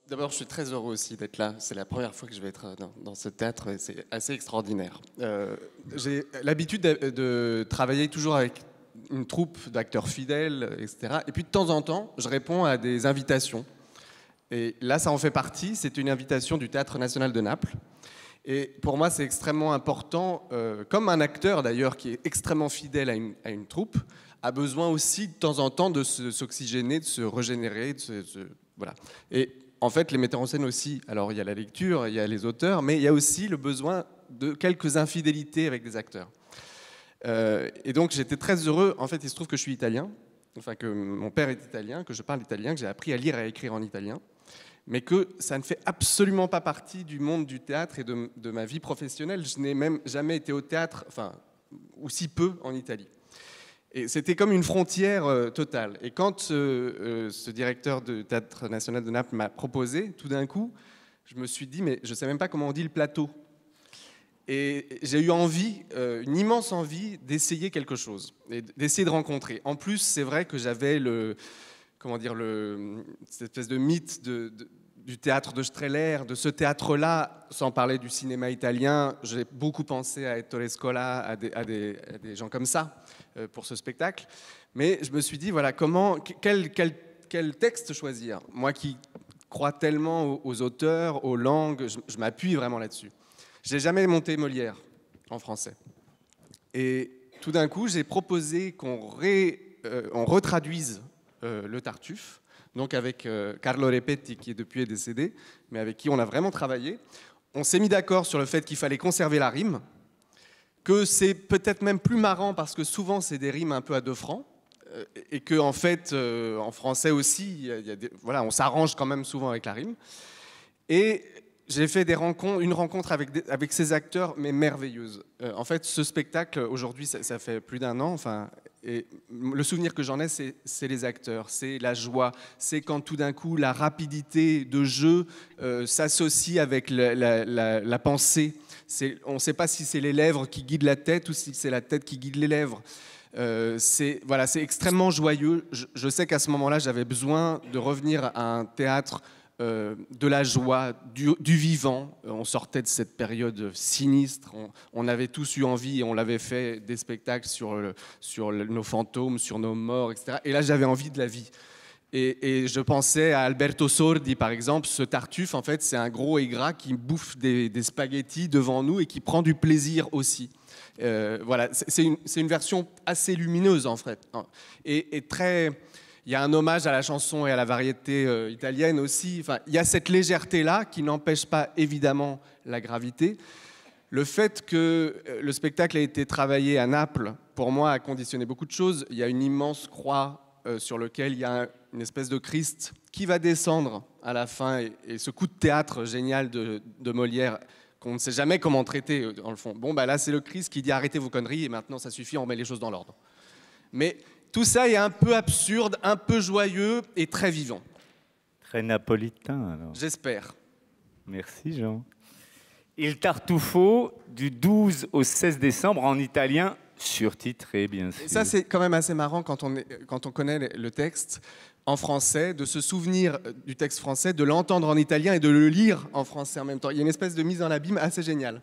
D'abord, je suis très heureux aussi d'être là. C'est la première fois que je vais être dans ce théâtre et c'est assez extraordinaire. J'ai l'habitude de travailler toujours avec une troupe d'acteurs fidèles, etc. Et puis de temps en temps, je réponds à des invitations. Et là, ça en fait partie. C'est une invitation du Théâtre national de Naples. Et pour moi, c'est extrêmement important, comme un acteur d'ailleurs qui est extrêmement fidèle à une troupe, a besoin aussi de temps en temps de s'oxygéner, de se régénérer, voilà. Et en fait, les metteurs en scène aussi, alors il y a la lecture, il y a les auteurs, mais il y a aussi le besoin de quelques infidélités avec des acteurs. Et donc j'étais très heureux, en fait il se trouve que je suis italien, enfin que mon père est italien, que je parle italien, que j'ai appris à lire et à écrire en italien, mais que ça ne fait absolument pas partie du monde du théâtre et de ma vie professionnelle. Je n'ai même jamais été au théâtre, enfin, ou si peu en Italie. Et c'était comme une frontière totale. Et quand ce directeur du Théâtre national de Naples m'a proposé, tout d'un coup, je me suis dit, mais je ne sais même pas comment on dit le plateau. Et j'ai eu envie, une immense envie d'essayer quelque chose, d'essayer de rencontrer. En plus, c'est vrai que j'avais cette espèce de mythe du théâtre de Strehler, de ce théâtre-là, sans parler du cinéma italien. J'ai beaucoup pensé à Ettore Scola, à des gens comme ça, pour ce spectacle. Mais je me suis dit, voilà, quel texte choisir? Moi qui crois tellement aux auteurs, aux langues, je m'appuie vraiment là-dessus. Je n'ai jamais monté Molière en français. Et tout d'un coup, j'ai proposé qu'on retraduise le Tartuffe, donc avec Carlo Repetti, qui depuis est décédé, mais avec qui on a vraiment travaillé. On s'est mis d'accord sur le fait qu'il fallait conserver la rime, que c'est peut-être même plus marrant parce que souvent c'est des rimes un peu à 2 francs, et que en fait, en français aussi, voilà, on s'arrange quand même souvent avec la rime. Et j'ai fait une rencontre avec ces acteurs, mais merveilleuse. En fait, ce spectacle, aujourd'hui, ça fait plus d'1 an, enfin, et le souvenir que j'en ai, c'est les acteurs, c'est la joie, c'est quand tout d'un coup la rapidité de jeu s'associe avec la pensée. On ne sait pas si c'est les lèvres qui guident la tête ou si c'est la tête qui guide les lèvres. C'est extrêmement joyeux. Je sais qu'à ce moment-là, j'avais besoin de revenir à un théâtre de la joie, du vivant. On sortait de cette période sinistre. On avait tous eu envie, et on l'avait fait, des spectacles sur nos fantômes, sur nos morts, etc. Et là, j'avais envie de la vie. Et je pensais à Alberto Sordi, par exemple. Ce Tartuffe, en fait, c'est un gros aigrat qui bouffe des spaghettis devant nous et qui prend du plaisir aussi. Voilà, c'est une version assez lumineuse, en fait. Et très... Il y a un hommage à la chanson et à la variété italienne aussi. Enfin, il y a cette légèreté-là qui n'empêche pas évidemment la gravité. Le fait que le spectacle ait été travaillé à Naples, pour moi, a conditionné beaucoup de choses. Il y a une immense croix sur laquelle il y a une espèce de Christ qui va descendre à la fin. Et ce coup de théâtre génial de Molière, qu'on ne sait jamais comment traiter, dans le fond. Bon, bah là, c'est le Christ qui dit « Arrêtez vos conneries et maintenant, ça suffit, on remet les choses dans l'ordre ». Mais tout ça est un peu absurde, un peu joyeux et très vivant. Très napolitain, alors. J'espère. Merci, Jean. Il Tartufo, du 12 au 16 décembre, en italien, surtitré, bien sûr. Et ça, c'est quand même assez marrant quand on connaît le texte en français, de se souvenir du texte français, de l'entendre en italien et de le lire en français en même temps. Il y a une espèce de mise en abîme assez géniale.